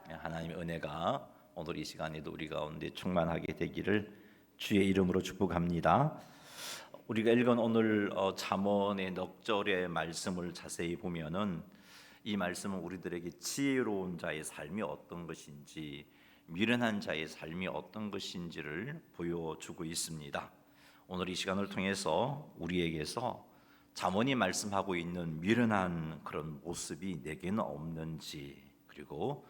하나님의 은혜가 오늘 이 시간에도 우리 가운데 충만하게 되기를 주의 이름으로 축복합니다. 우리가 읽은 오늘 잠언의 넉 절의 말씀을 자세히 보면은 이 말씀은 우리들에게 지혜로운 자의 삶이 어떤 것인지, 미련한 자의 삶이 어떤 것인지를 보여주고 있습니다. 오늘 이 시간을 통해서 우리에게서 잠언이 말씀하고 있는 미련한 그런 모습이 내게는 없는지, 그리고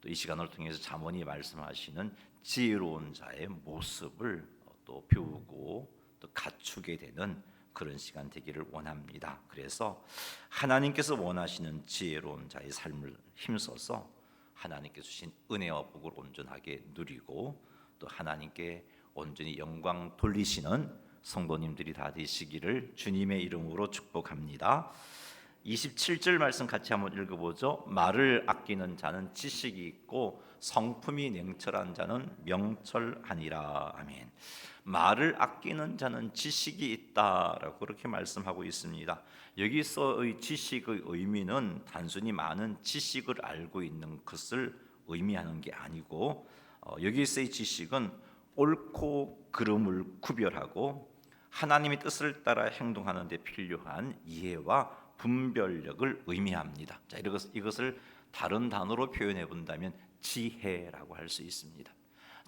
또 이 시간을 통해서 잠언이 말씀하시는 지혜로운 자의 모습을 또 배우고 또 갖추게 되는 그런 시간 되기를 원합니다. 그래서 하나님께서 원하시는 지혜로운 자의 삶을 힘써서 하나님께 주신 은혜와 복을 온전하게 누리고 또 하나님께 온전히 영광 돌리시는 성도님들이 다 되시기를 주님의 이름으로 축복합니다. 27절 말씀 같이 한번 읽어보죠. 말을 아끼는 자는 지식이 있고 성품이 냉철한 자는 명철하니라. 아멘. 말을 아끼는 자는 지식이 있다라고 그렇게 말씀하고 있습니다. 여기서의 지식의 의미는 단순히 많은 지식을 알고 있는 것을 의미하는 게 아니고, 여기서의 지식은 옳고 그름을 구별하고 하나님의 뜻을 따라 행동하는 데 필요한 이해와 분별력을 의미합니다. 자, 이것을 다른 단어로 표현해 본다면 지혜라고 할 수 있습니다.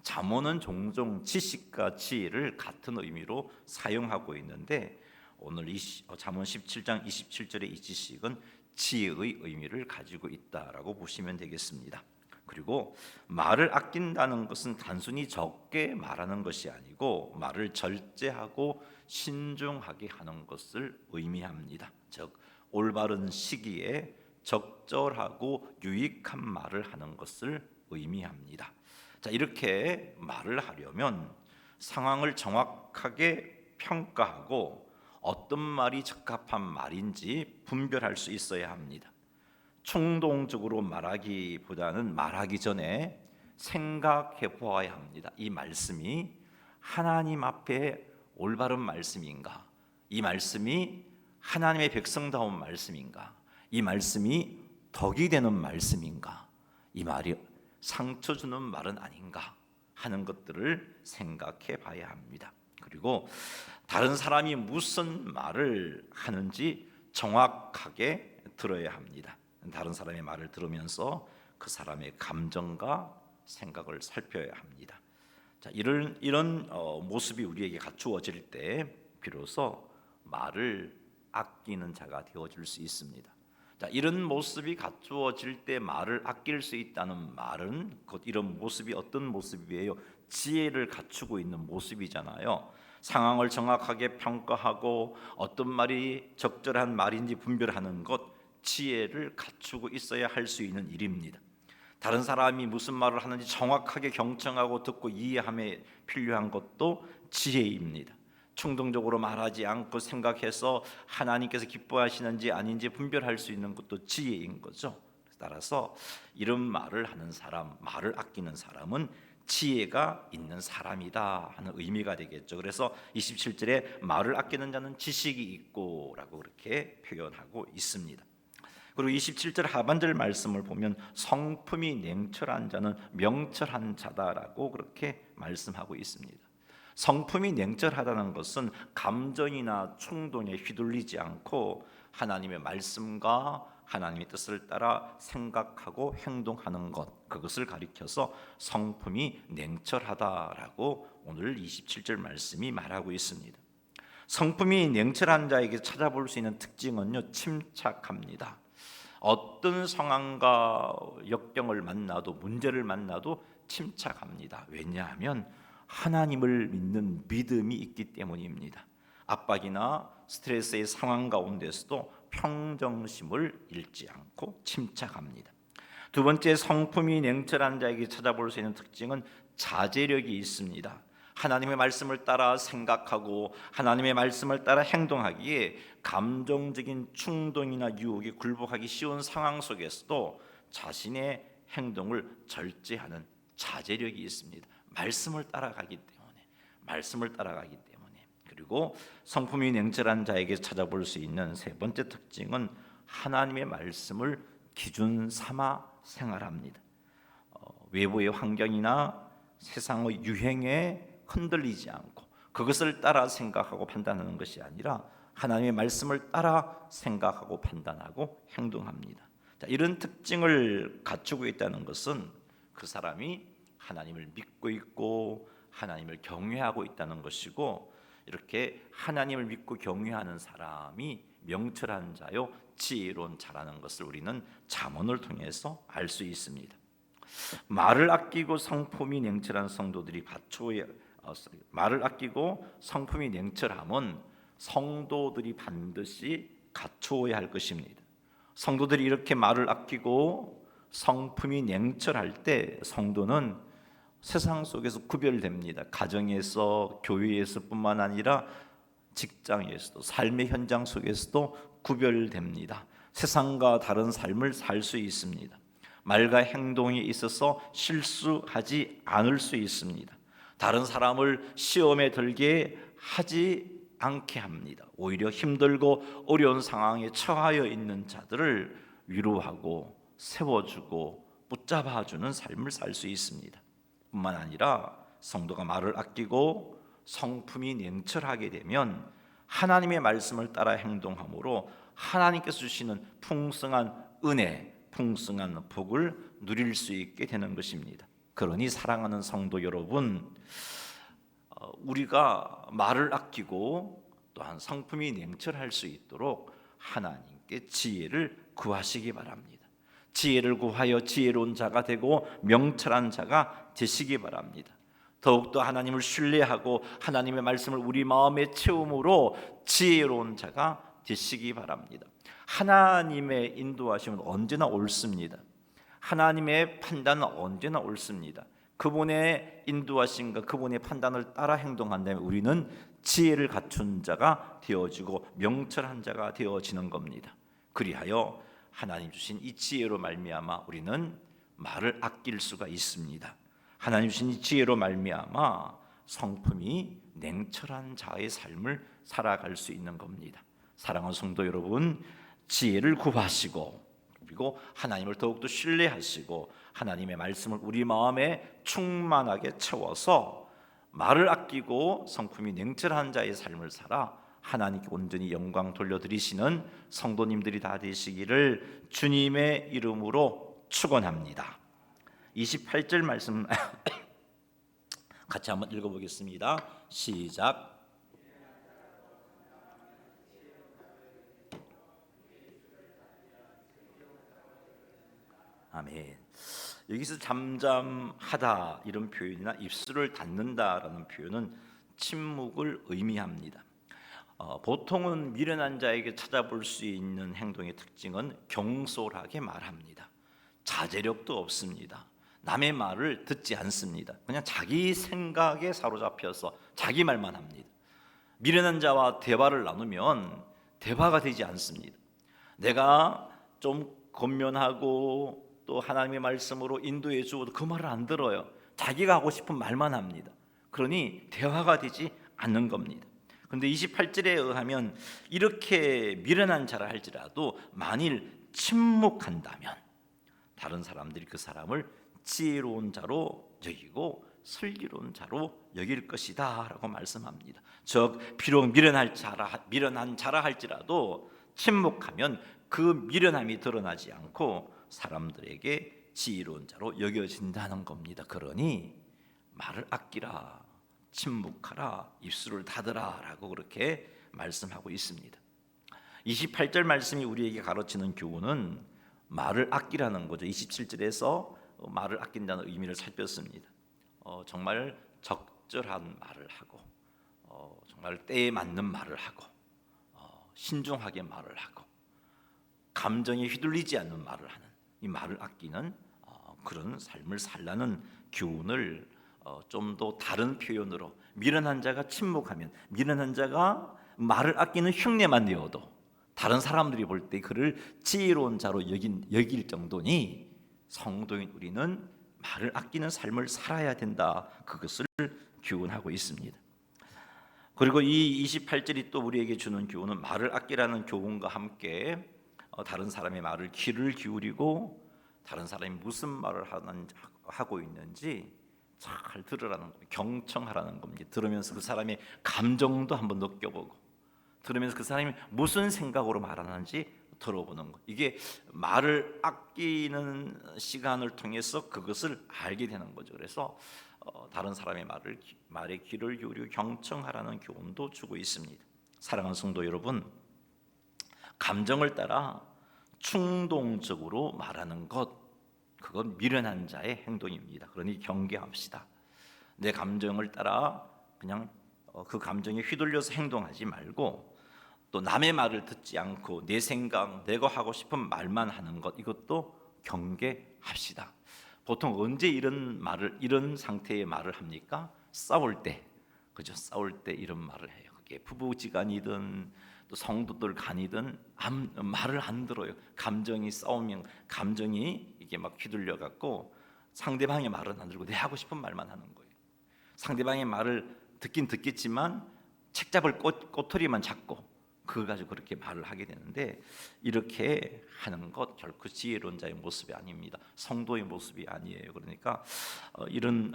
잠언은 종종 지식과 지혜를 같은 의미로 사용하고 있는데, 오늘 잠언 17장 27절의 이 지식은 지혜의 의미를 가지고 있다라고 보시면 되겠습니다. 그리고 말을 아낀다는 것은 단순히 적게 말하는 것이 아니고 말을 절제하고 신중하게 하는 것을 의미합니다. 즉 올바른 시기에 적절하고 유익한 말을 하는 것을 의미합니다. 자, 이렇게 말을 하려면 상황을 정확하게 평가하고 어떤 말이 적합한 말인지 분별할 수 있어야 합니다. 충동적으로 말하기보다는 말하기 전에 생각해 보아야 합니다. 이 말씀이 하나님 앞에 올바른 말씀인가? 이 말씀이 하나님의 백성다운 말씀인가? 이 말씀이 덕이 되는 말씀인가? 이 말이 상처 주는 말은 아닌가? 하는 것들을 생각해 봐야 합니다. 그리고 다른 사람이 무슨 말을 하는지 정확하게 들어야 합니다. 다른 사람의 말을 들으면서 그 사람의 감정과 생각을 살펴야 합니다. 자, 이런 모습이 우리에게 갖추어질 때 비로소 말을 아끼는 자가 되어줄 수 있습니다. 자, 이런 모습이 갖추어질 때 말을 아낄 수 있다는 말은 곧 이런 모습이 어떤 모습이에요? 지혜를 갖추고 있는 모습이잖아요. 상황을 정확하게 평가하고 어떤 말이 적절한 말인지 분별하는 것, 지혜를 갖추고 있어야 할 수 있는 일입니다. 다른 사람이 무슨 말을 하는지 정확하게 경청하고 듣고 이해함에 필요한 것도 지혜입니다. 충동적으로 말하지 않고 생각해서 하나님께서 기뻐하시는지 아닌지 분별할 수 있는 것도 지혜인 거죠. 따라서 이런 말을 하는 사람, 말을 아끼는 사람은 지혜가 있는 사람이다 하는 의미가 되겠죠. 그래서 27절에 말을 아끼는 자는 지식이 있고 라고 그렇게 표현하고 있습니다. 그리고 27절 하반절 말씀을 보면 성품이 냉철한 자는 명철한 자다라고 그렇게 말씀하고 있습니다. 성품이 냉철하다는 것은 감정이나 충동에 휘둘리지 않고 하나님의 말씀과 하나님의 뜻을 따라 생각하고 행동하는 것, 그것을 가리켜서 성품이 냉철하다라고 오늘 27절 말씀이 말하고 있습니다. 성품이 냉철한 자에게 찾아볼 수 있는 특징은요, 침착합니다. 어떤 상황과 역경을 만나도, 문제를 만나도 침착합니다. 왜냐하면 하나님을 믿는 믿음이 있기 때문입니다. 압박이나 스트레스의 상황 가운데서도 평정심을 잃지 않고 침착합니다. 두 번째, 성품이 냉철한 자에게 찾아볼 수 있는 특징은 자제력이 있습니다. 하나님의 말씀을 따라 생각하고 하나님의 말씀을 따라 행동하기에 감정적인 충동이나 유혹에 굴복하기 쉬운 상황 속에서도 자신의 행동을 절제하는 자제력이 있습니다. 말씀을 따라가기 때문에. 그리고 성품이 냉철한 자에게 찾아볼 수 있는 세 번째 특징은 하나님의 말씀을 기준 삼아 생활합니다. 외부의 환경이나 세상의 유행에 흔들리지 않고 그것을 따라 생각하고 판단하는 것이 아니라 하나님의 말씀을 따라 생각하고 판단하고 행동합니다. 자, 이런 특징을 갖추고 있다는 것은 그 사람이 하나님을 믿고 있고 하나님을 경외하고 있다는 것이고, 이렇게 하나님을 믿고 경외하는 사람이 명철한 자요 지혜로운 자라는 것을 우리는 잠언을 통해서 알 수 있습니다. 말을 아끼고 성품이 냉철한 성도들이 갖추어야 말을 아끼고 성품이 냉철함은 성도들이 반드시 갖추어야 할 것입니다. 성도들이 이렇게 말을 아끼고 성품이 냉철할 때 성도는 세상 속에서 구별됩니다. 가정에서, 교회에서뿐만 아니라 직장에서도, 삶의 현장 속에서도 구별됩니다. 세상과 다른 삶을 살 수 있습니다. 말과 행동에 있어서 실수하지 않을 수 있습니다. 다른 사람을 시험에 들게 하지 않게 합니다. 오히려 힘들고 어려운 상황에 처하여 있는 자들을 위로하고 세워주고 붙잡아주는 삶을 살 수 있습니다. 뿐만 아니라 성도가 말을 아끼고 성품이 냉철하게 되면 하나님의 말씀을 따라 행동함으로 하나님께서 주시는 풍성한 은혜, 풍성한 복을 누릴 수 있게 되는 것입니다. 그러니 사랑하는 성도 여러분, 우리가 말을 아끼고 또한 성품이 냉철할 수 있도록 하나님께 지혜를 구하시기 바랍니다. 지혜를 구하여 지혜로운 자가 되고 명철한 자가 되시기 바랍니다. 더욱더 하나님을 신뢰하고 하나님의 말씀을 우리 마음에 채움으로 지혜로운 자가 되시기 바랍니다. 하나님의 인도하심은 언제나 옳습니다. 하나님의 판단은 언제나 옳습니다. 그분의 인도하심과 그분의 판단을 따라 행동한다면 우리는 지혜를 갖춘 자가 되어지고 명철한 자가 되어지는 겁니다. 그리하여 하나님 주신 이 지혜로 말미암아 우리는 말을 아낄 수가 있습니다. 하나님 주신 이 지혜로 말미암아 성품이 냉철한 자의 삶을 살아갈 수 있는 겁니다. 사랑하는 성도 여러분, 지혜를 구하시고 그리고 하나님을 더욱더 신뢰하시고 하나님의 말씀을 우리 마음에 충만하게 채워서 말을 아끼고 성품이 냉철한 자의 삶을 살아 하나님께 온전히 영광 돌려드리시는 성도님들이 다 되시기를 주님의 이름으로 축원합니다. 28절 말씀 같이 한번 읽어보겠습니다. 시작. 아멘. 여기서 잠잠하다 이런 표현이나 입술을 닫는다라는 표현은 침묵을 의미합니다. 보통은 미련한 자에게 찾아볼 수 있는 행동의 특징은 경솔하게 말합니다. 자제력도 없습니다. 남의 말을 듣지 않습니다. 그냥 자기 생각에 사로잡혀서 자기 말만 합니다. 미련한 자와 대화를 나누면 대화가 되지 않습니다. 내가 좀 권면하고 또 하나님의 말씀으로 인도해 주어도 그 말을 안 들어요. 자기가 하고 싶은 말만 합니다. 그러니 대화가 되지 않는 겁니다. 그런데 28절에 의하면 이렇게 미련한 자라 할지라도 만일 침묵한다면 다른 사람들이 그 사람을 지혜로운 자로 여기고 슬기로운 자로 여길 것이다 라고 말씀합니다. 즉 비록 미련한 자라 할지라도 침묵하면 그 미련함이 드러나지 않고 사람들에게 지혜로운 자로 여겨진다는 겁니다. 그러니 말을 아끼라, 침묵하라, 입술을 닫으라 라고 그렇게 말씀하고 있습니다. 28절 말씀이 우리에게 가르치는 교훈은 말을 아끼라는 거죠. 27절에서 말을 아낀다는 의미를 살폈습니다. 정말 적절한 말을 하고 정말 때에 맞는 말을 하고 신중하게 말을 하고 감정에 휘둘리지 않는 말을 하는 이 말을 아끼는 그런 삶을 살라는 교훈을 좀 더 다른 표현으로 미련한 자가 침묵하면 미련한 자가 말을 아끼는 흉내만 내어도 다른 사람들이 볼 때 그를 지혜로운 자로 여길 정도니 성도인 우리는 말을 아끼는 삶을 살아야 된다. 그것을 교훈하고 있습니다. 그리고 이 28절이 또 우리에게 주는 교훈은 말을 아끼라는 교훈과 함께 다른 사람의 말을 귀를 기울이고 다른 사람이 무슨 말을 하고 있는지 잘 들으라는 겁니다. 경청하라는 겁니다. 들으면서 그 사람의 감정도 한번 느껴보고, 들으면서 그 사람이 무슨 생각으로 말하는지 들어보는 것. 이게 말을 아끼는 시간을 통해서 그것을 알게 되는 거죠. 그래서 다른 사람의 말에 귀를 기울여 경청하라는 교훈도 주고 있습니다. 사랑하는 성도 여러분, 감정을 따라 충동적으로 말하는 것, 그건 미련한 자의 행동입니다. 그러니 경계합시다. 내 감정을 따라 그냥 그 감정에 휘둘려서 행동하지 말고, 또 남의 말을 듣지 않고 내 생각, 내가 하고 싶은 말만 하는 것, 이것도 경계합시다. 보통 언제 이런 상태의 말을 합니까? 싸울 때, 그죠? 싸울 때 이런 말을 해요. 그게 부부지간이든 또 성도들 간이든 말을 안 들어요. 감정이 싸우면 감정이 이게 막 휘둘려 갖고 상대방의 말은 안 들고 내 하고 싶은 말만 하는 거예요. 상대방의 말을 듣긴 듣겠지만 책 잡을 꼬투리만 잡고 그걸 가지고 그렇게 말을 하게 되는데, 이렇게 하는 것 결코 지혜로운 자의 모습이 아닙니다. 성도의 모습이 아니에요. 그러니까 이런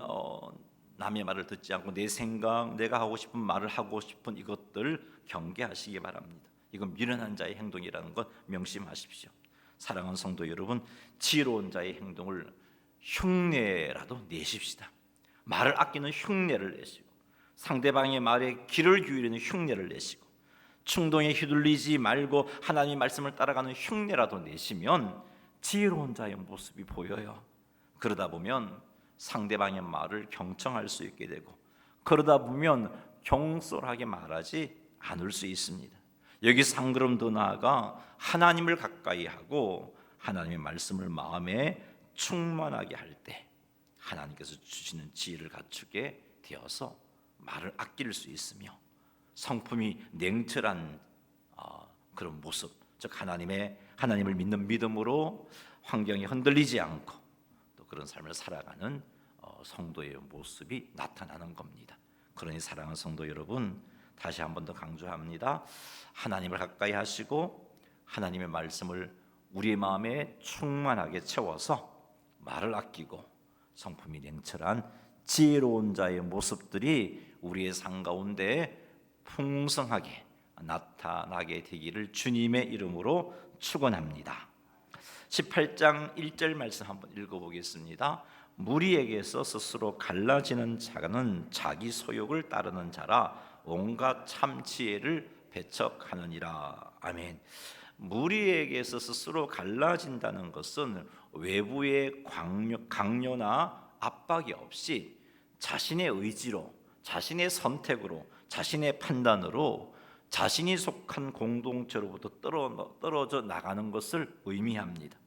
남의 말을 듣지 않고 내 생각, 내가 하고 싶은 말을 하고 싶은 이것들 경계하시기 바랍니다. 이건 미련한 자의 행동이라는 것 명심하십시오. 사랑하는 성도 여러분, 지혜로운 자의 행동을 흉내라도 내십시다. 말을 아끼는 흉내를 내시고, 상대방의 말에 귀를 기울이는 흉내를 내시고, 충동에 휘둘리지 말고 하나님의 말씀을 따라가는 흉내라도 내시면 지혜로운 자의 모습이 보여요. 그러다 보면 상대방의 말을 경청할 수 있게 되고, 그러다 보면 경솔하게 말하지 않을 수 있습니다. 여기서 한 걸음 더 나아가 하나님을 가까이 하고 하나님의 말씀을 마음에 충만하게 할 때 하나님께서 주시는 지혜를 갖추게 되어서 말을 아낄 수 있으며, 성품이 냉철한 그런 모습, 즉 하나님을 믿는 믿음으로 환경이 흔들리지 않고 또 그런 삶을 살아가는 성도의 모습이 나타나는 겁니다. 그러니 사랑하는 성도 여러분, 다시 한 번 더 강조합니다. 하나님을 가까이 하시고 하나님의 말씀을 우리의 마음에 충만하게 채워서 말을 아끼고 성품이 냉철한 지혜로운 자의 모습들이 우리의 삶 가운데 풍성하게 나타나게 되기를 주님의 이름으로 축원합니다. 18장 1절 말씀 한번 읽어보겠습니다. 무리에게서 스스로 갈라지는 자는 자기 소욕을 따르는 자라 온갖 참지혜를 배척하느니라. 아멘. 무리에게서 스스로 갈라진다는 것은 외부의 강요나 압박이 없이 자신의 의지로, 자신의 선택으로, 자신의 판단으로 자신이 속한 공동체로부터 떨어져 나가는 것을 의미합니다.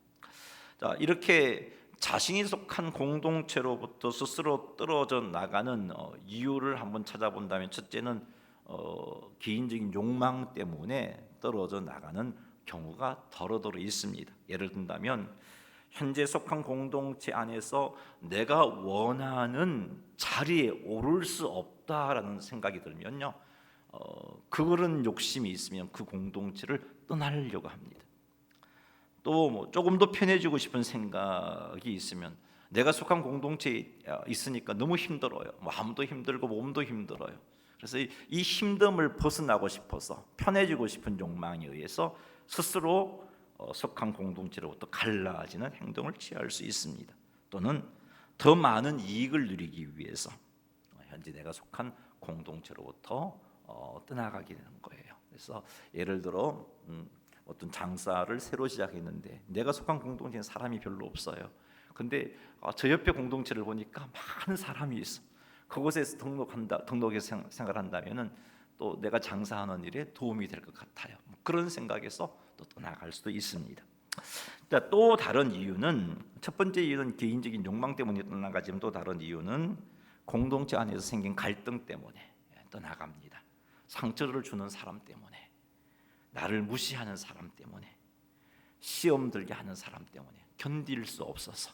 자, 이렇게 자신이 속한 공동체로부터 스스로 떨어져 나가는 이유를 한번 찾아본다면, 첫째는 개인적인 욕망 때문에 떨어져 나가는 경우가 더러더러 있습니다. 예를 든다면 현재 속한 공동체 안에서 내가 원하는 자리에 오를 수 없다라는 생각이 들면요, 그런 욕심이 있으면 그 공동체를 떠나려고 합니다. 또 뭐 조금 더 편해지고 싶은 생각이 있으면 내가 속한 공동체에 있으니까 너무 힘들어요. 마음도 힘들고 몸도 힘들어요. 그래서 이 힘듦을 벗어나고 싶어서 편해지고 싶은 욕망에 의해서 스스로 속한 공동체로부터 갈라지는 행동을 취할 수 있습니다. 또는 더 많은 이익을 누리기 위해서 현재 내가 속한 공동체로부터 떠나가게 되는 거예요. 그래서 예를 들어 어떤 장사를 새로 시작했는데 내가 속한 공동체에 사람이 별로 없어요. 근데 저 옆에 공동체를 보니까 많은 사람이 있어. 그곳에서 등록해서 생활을 한다면은 또 내가 장사하는 일에 도움이 될 것 같아요. 그런 생각에서 또 떠나갈 수도 있습니다. 또 다른 이유는, 첫 번째 이유는 개인적인 욕망 때문에 떠나가지만 또 다른 이유는 공동체 안에서 생긴 갈등 때문에 떠나갑니다. 상처를 주는 사람 때문에, 나를 무시하는 사람 때문에, 시험 들게 하는 사람 때문에 견딜 수 없어서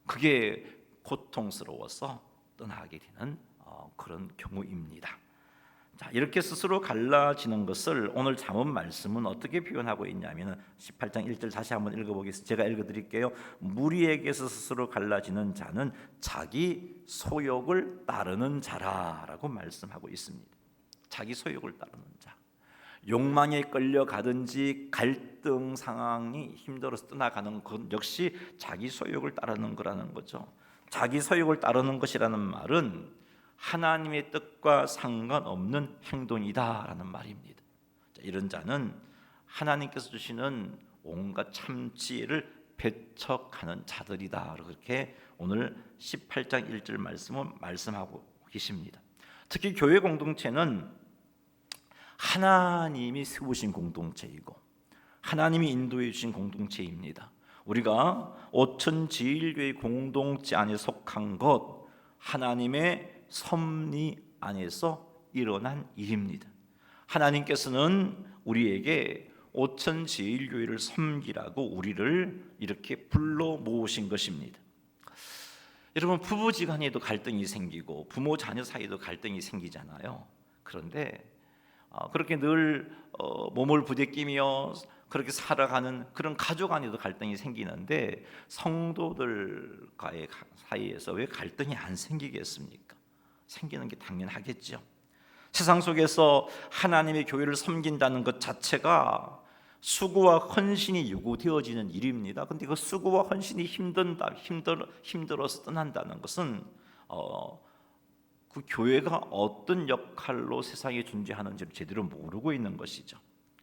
그게 고통스러워서 떠나게 되는 그런 경우입니다. 자, 이렇게 스스로 갈라지는 것을 오늘 잠언 말씀은 어떻게 표현하고 있냐면 18장 1절 다시 한번 읽어보겠습니다. 제가 읽어드릴게요. 무리에게서 스스로 갈라지는 자는 자기 소욕을 따르는 자라라고 말씀하고 있습니다. 자기 소욕을 따르는 자, 욕망에 끌려가든지 갈등 상황이 힘들어서 떠나가는 것 역시 자기 소욕을 따르는 거라는 거죠. 자기 소욕을 따르는 것이라는 말은 하나님의 뜻과 상관없는 행동이다라는 말입니다. 자, 이런 자는 하나님께서 주시는 온갖 참지혜를 배척하는 자들이다. 그렇게 오늘 18장 1절 말씀은 말씀하고 계십니다. 특히 교회 공동체는 하나님이 세우신 공동체이고 하나님이 인도해 주신 공동체입니다. 우리가 오천제일교회 공동체 안에 속한 것 하나님의 섭리 안에서 일어난 일입니다. 하나님께서는 우리에게 오천제일교회를 섬기라고 우리를 이렇게 불러 모으신 것입니다. 여러분, 부부지간에도 갈등이 생기고 부모 자녀 사이도 갈등이 생기잖아요. 그런데 그렇게 늘 몸을 부대끼며 그렇게 살아가는 그런 가족 안에도 갈등이 생기는데 성도들과의 사이에서 왜 갈등이 안 생기겠습니까? 생기는 게 당연하겠죠. 세상 속에서 하나님의 교회를 섬긴다는 것 자체가 수고와 헌신이 요구되어지는 일입니다. 근데 그 수고와 헌신이 힘들어서 떠난다는 것은 그 교회가 어떤 역할로 세상에 존재하는지를 제대로 모르고 있는 것이죠.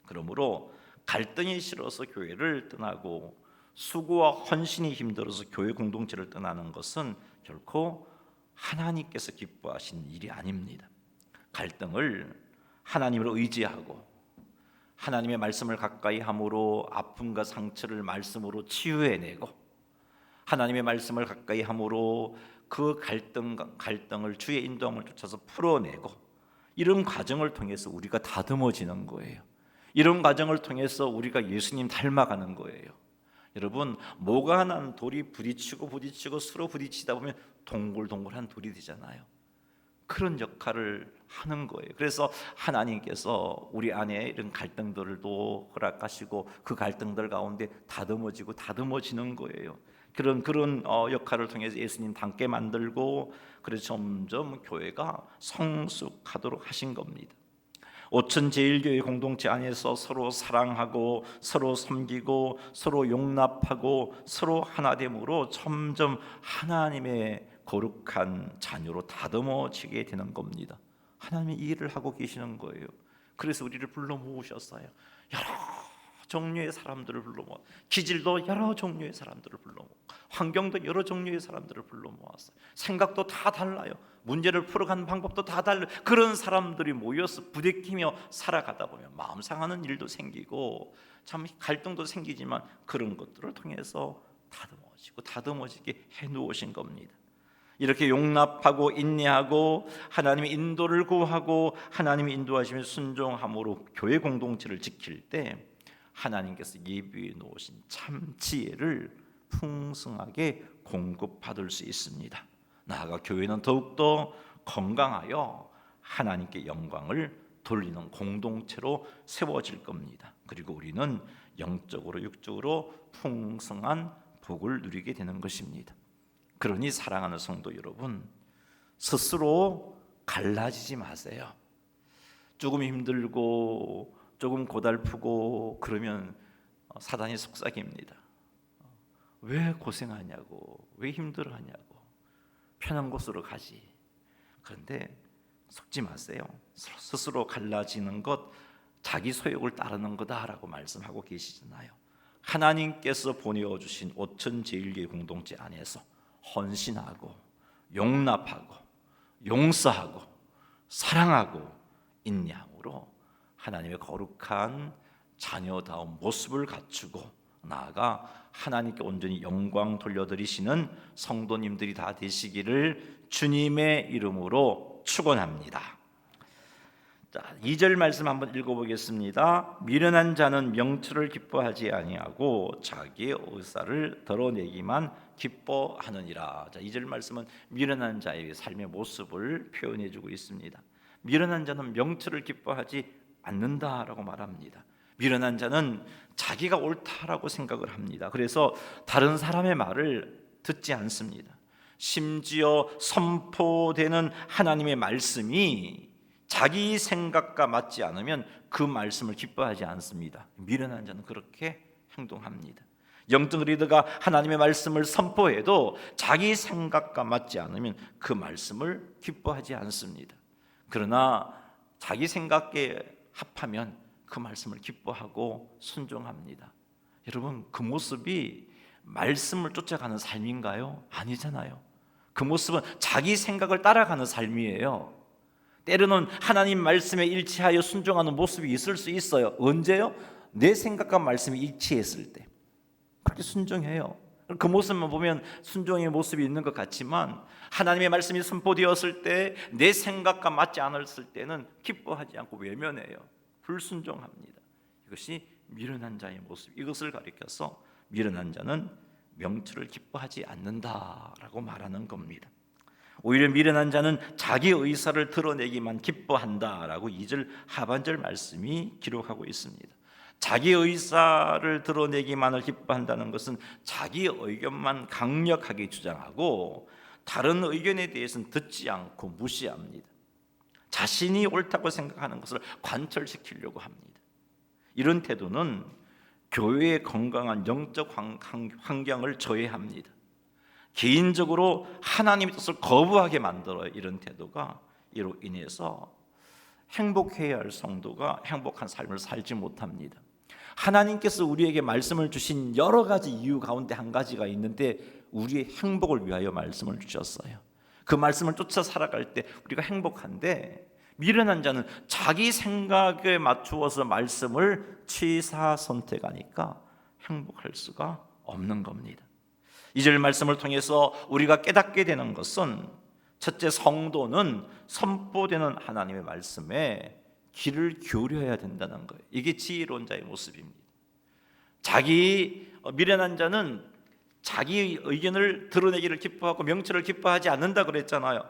그러므로 갈등이 싫어서 교회를 떠나고 수고와 헌신이 힘들어서 교회 공동체를 떠나는 것은 결코 하나님께서 기뻐하시는 일이 아닙니다. 갈등을 하나님을 의지하고 하나님의 말씀을 가까이 함으로 아픔과 상처를 말씀으로 치유해내고 하나님의 말씀을 가까이 함으로 그 갈등을 주의 인도함을 쫓아서 풀어내고 이런 과정을 통해서 우리가 다듬어지는 거예요. 이런 과정을 통해서 우리가 예수님 닮아가는 거예요. 여러분, 모가 난 돌이 부딪히고 서로 부딪히다 보면 동글동글한 돌이 되잖아요. 그런 역할을 하는 거예요. 그래서 하나님께서 우리 안에 이런 갈등들도 허락하시고 그 갈등들 가운데 다듬어지는 거예요. 그런 역할을 통해서 예수님 닮게 만들고 그래서 점점 교회가 성숙하도록 하신 겁니다. 오천제일교회 공동체 안에서 서로 사랑하고 서로 섬기고 서로 용납하고 서로 하나됨으로 점점 하나님의 거룩한 자녀로 다듬어지게 되는 겁니다. 하나님이 이 일을 하고 계시는 거예요. 그래서 우리를 불러 모으셨어요. 여러 종류의 사람들을 불러 모아, 기질도 여러 종류의 사람들을 불러 모아, 환경도 여러 종류의 사람들을 불러 모았어요. 생각도 다 달라요. 문제를 풀어가는 방법도 다 달라요. 그런 사람들이 모여서 부대끼며 살아가다 보면 마음 상하는 일도 생기고 참 갈등도 생기지만 그런 것들을 통해서 다듬어지게 해놓으신 겁니다. 이렇게 용납하고 인내하고 하나님의 인도를 구하고 하나님의 인도하심에 순종함으로 교회 공동체를 지킬 때 하나님께서 예비해 놓으신 참 지혜를 풍성하게 공급받을 수 있습니다. 나아가 교회는 더욱더 건강하여 하나님께 영광을 돌리는 공동체로 세워질 겁니다. 그리고 우리는 영적으로 육적으로 풍성한 복을 누리게 되는 것입니다. 그러니 사랑하는 성도 여러분, 스스로 갈라지지 마세요. 조금 힘들고 조금 고달프고 그러면 사단이 속삭입니다. 왜 고생하냐고, 왜 힘들어하냐고, 편한 곳으로 가지. 그런데 속지 마세요. 스스로 갈라지는 것 자기 소욕을 따르는 거다라고 말씀하고 계시잖아요. 하나님께서 보내주신 오천제일교회 공동체 안에서 헌신하고 용납하고 용서하고 사랑하고 인내함으로 하나님의 거룩한 자녀다운 모습을 갖추고 나아가 하나님께 온전히 영광 돌려드리시는 성도님들이 다 되시기를 주님의 이름으로 축원합니다. 자, 2절 말씀 한번 읽어보겠습니다. 미련한 자는 명철을 기뻐하지 아니하고 자기의 의사를 드러내기만 기뻐하느니라. 자, 2절 말씀은 미련한 자의 삶의 모습을 표현해주고 있습니다. 미련한 자는 명철을 기뻐하지 않는다라고 말합니다. 미련한 자는 자기가 옳다라고 생각을 합니다. 그래서 다른 사람의 말을 듣지 않습니다. 심지어 선포되는 하나님의 말씀이 자기 생각과 맞지 않으면 그 말씀을 기뻐하지 않습니다. 미련한 자는 그렇게 행동합니다. 영적 리더가 하나님의 말씀을 선포해도 자기 생각과 맞지 않으면 그 말씀을 기뻐하지 않습니다. 그러나 자기 생각에 합하면 그 말씀을 기뻐하고 순종합니다. 여러분, 그 모습이 말씀을 쫓아가는 삶인가요? 아니잖아요. 그 모습은 자기 생각을 따라가는 삶이에요. 때로는 하나님 말씀에 일치하여 순종하는 모습이 있을 수 있어요. 언제요? 내 생각과 말씀이 일치했을 때 그렇게 순종해요. 그 모습만 보면 순종의 모습이 있는 것 같지만 하나님의 말씀이 선포되었을 때 내 생각과 맞지 않았을 때는 기뻐하지 않고 외면해요. 불순종합니다. 이것이 미련한 자의 모습. 이것을 가리켜서 미련한 자는 명철을 기뻐하지 않는다라고 말하는 겁니다. 오히려 미련한 자는 자기 의사를 드러내기만 기뻐한다라고 2절 하반절 말씀이 기록하고 있습니다. 자기 의사를 드러내기만을 기뻐한다는 것은 자기 의견만 강력하게 주장하고 다른 의견에 대해서는 듣지 않고 무시합니다. 자신이 옳다고 생각하는 것을 관철시키려고 합니다. 이런 태도는 교회의 건강한 영적 환경을 저해합니다. 개인적으로 하나님의 뜻을 거부하게 만들어요. 이런 태도가 이로 인해서 행복해야 할 성도가 행복한 삶을 살지 못합니다. 하나님께서 우리에게 말씀을 주신 여러 가지 이유 가운데 한 가지가 있는데 우리의 행복을 위하여 말씀을 주셨어요. 그 말씀을 쫓아 살아갈 때 우리가 행복한데 미련한 자는 자기 생각에 맞추어서 말씀을 취사 선택하니까 행복할 수가 없는 겁니다. 2절 말씀을 통해서 우리가 깨닫게 되는 것은 첫째, 성도는 선포되는 하나님의 말씀에 귀를 기울여야 된다는 거예요. 이게 지혜로운 자의 모습입니다. 미련한 자는 자기 의견을 드러내기를 기뻐하고 명철을 기뻐하지 않는다 그랬잖아요.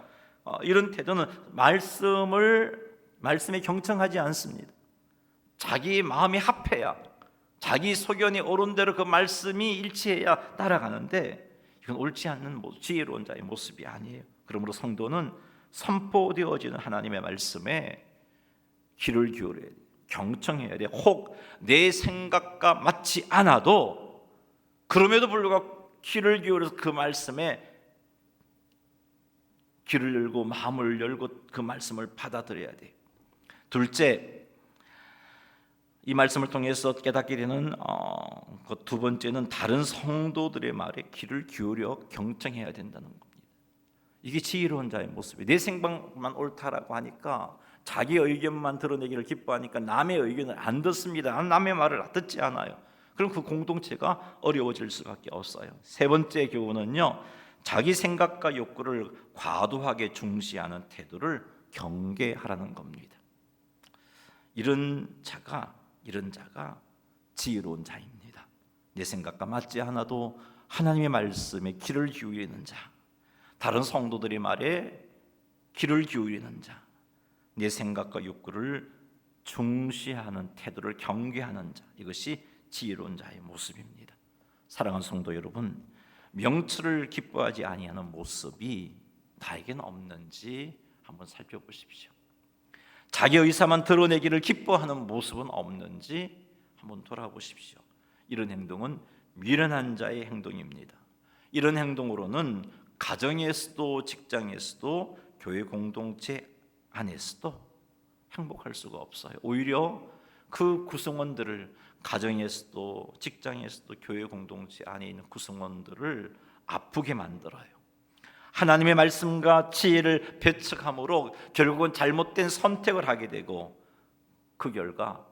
이런 태도는 말씀에 경청하지 않습니다. 자기 마음이 합해야, 자기 소견이 옳은 대로 그 말씀이 일치해야 따라가는데 이건 옳지 않는 지혜로운 자의 모습이 아니에요. 그러므로 성도는 선포되어지는 하나님의 말씀에 귀를 기울여야 돼요. 경청해야 돼요. 혹 내 생각과 맞지 않아도 그럼에도 불구하고 귀를 기울여서 그 말씀에 귀를 열고 마음을 열고 그 말씀을 받아들여야 돼요. 둘째, 이 말씀을 통해서 깨닫게 되는 그 두 번째는 다른 성도들의 말에 귀를 기울여 경청해야 된다는 겁니다. 이게 지혜로운 자의 모습이에요. 내 생각만 옳다라고 하니까 자기 의견만 드러내기를 기뻐하니까 남의 의견을 안 듣습니다. 남의 말을 듣지 않아요. 그럼 그 공동체가 어려워질 수밖에 없어요. 세 번째 교훈은요, 자기 생각과 욕구를 과도하게 중시하는 태도를 경계하라는 겁니다. 이런 자가 지혜로운 자입니다. 내 생각과 맞지 않아도 하나님의 말씀에 귀를 기울이는 자, 다른 성도들의 말에 귀를 기울이는 자, 내 생각과 욕구를 중시하는 태도를 경계하는 자, 이것이 지혜로운 자의 모습입니다. 사랑하는 성도 여러분, 명철을 기뻐하지 아니하는 모습이 나에게는 없는지 한번 살펴보십시오. 자기 의사만 드러내기를 기뻐하는 모습은 없는지 한번 돌아보십시오. 이런 행동은 미련한 자의 행동입니다. 이런 행동으로는 가정에서도 직장에서도 교회 공동체 안에서도 행복할 수가 없어요. 오히려 그 구성원들을, 가정에서도 직장에서도 교회 공동체 안에 있는 구성원들을 아프게 만들어요. 하나님의 말씀과 지혜를 배척함으로 결국은 잘못된 선택을 하게 되고 그 결과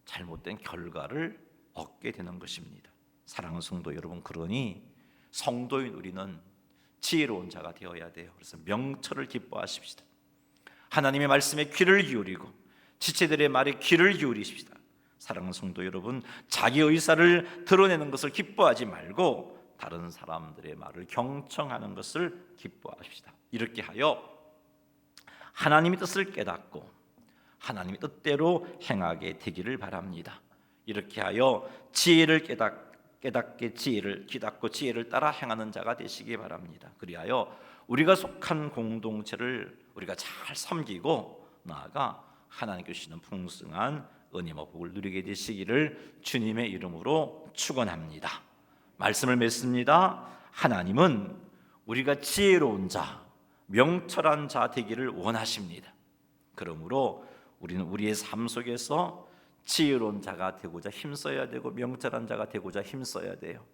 잘못된 결과를 얻게 되는 것입니다. 사랑하는 성도 여러분, 그러니 성도인 우리는 지혜로운 자가 되어야 돼요. 그래서 명철을 기뻐하십시다. 하나님의 말씀에 귀를 기울이고 지체들의 말에 귀를 기울이십시다. 사랑하는 성도 여러분, 자기 의사를 드러내는 것을 기뻐하지 말고 다른 사람들의 말을 경청하는 것을 기뻐하십시다. 이렇게 하여 하나님의 뜻을 깨닫고 하나님의 뜻대로 행하게 되기를 바랍니다. 이렇게 하여 지혜를 깨닫게 깨닫고 지혜를 따라 행하는 자가 되시기 바랍니다. 그리하여 우리가 속한 공동체를 우리가 잘 섬기고 나아가 하나님께 주시는 풍성한 은혜와 복을 누리게 되시기를 주님의 이름으로 축원합니다. 말씀을 맺습니다. 하나님은 우리가 지혜로운 자, 명철한 자 되기를 원하십니다. 그러므로 우리는 우리의 삶 속에서 지혜로운 자가 되고자 힘써야 되고 명철한 자가 되고자 힘써야 돼요.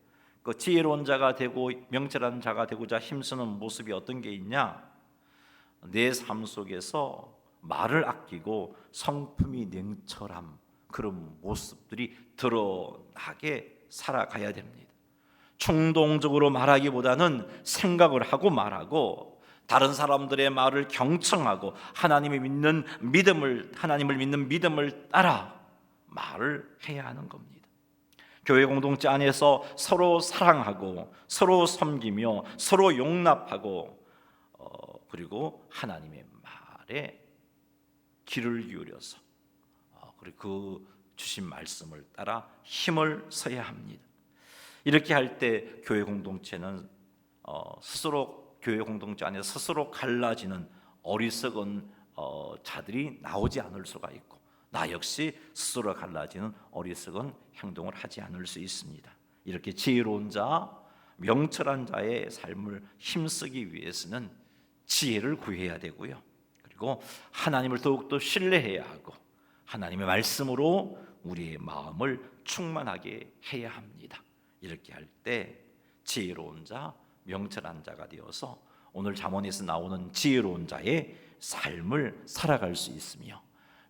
그 지혜로운 자가 되고 명철한 자가 되고자 힘쓰는 모습이 어떤 게 있냐? 내 삶 속에서 말을 아끼고 성품이 냉철함, 그런 모습들이 드러나게 살아가야 됩니다. 충동적으로 말하기보다는 생각을 하고 말하고 다른 사람들의 말을 경청하고 하나님을 믿는 믿음을 따라 말을 해야 하는 겁니다. 교회 공동체 안에서 서로 사랑하고 서로 섬기며 서로 용납하고 그리고 하나님의 말에 귀를 기울여서 그리고 그 주신 말씀을 따라 힘을 써야 합니다. 이렇게 할 때 교회 공동체는 교회 공동체 안에서 스스로 갈라지는 어리석은 자들이 나오지 않을 수가 있고 나 역시 스스로 갈라지는 어리석은 행동을 하지 않을 수 있습니다. 이렇게 지혜로운 자, 명철한 자의 삶을 힘쓰기 위해서는 지혜를 구해야 되고요. 그리고 하나님을 더욱더 신뢰해야 하고 하나님의 말씀으로 우리의 마음을 충만하게 해야 합니다. 이렇게 할 때 지혜로운 자, 명철한 자가 되어서 오늘 잠언에서 나오는 지혜로운 자의 삶을 살아갈 수 있으며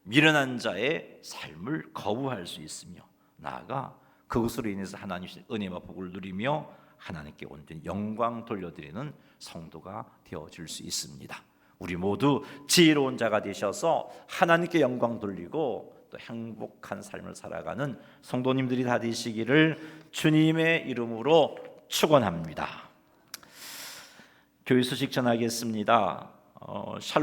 미련한 자의 삶을 거부할 수 있으며 나아가 그것으로 인해서 하나님의 은혜와 복을 누리며 하나님께 온전히 영광 돌려드리는 성도가 되어질 수 있습니다. 우리 모두 지혜로운 자가 되셔서 하나님께 영광 돌리고 또 행복한 삶을 살아가는 성도님들이 다 되시기를 주님의 이름으로 축원합니다. 교회 소식 전하겠습니다. 샬롬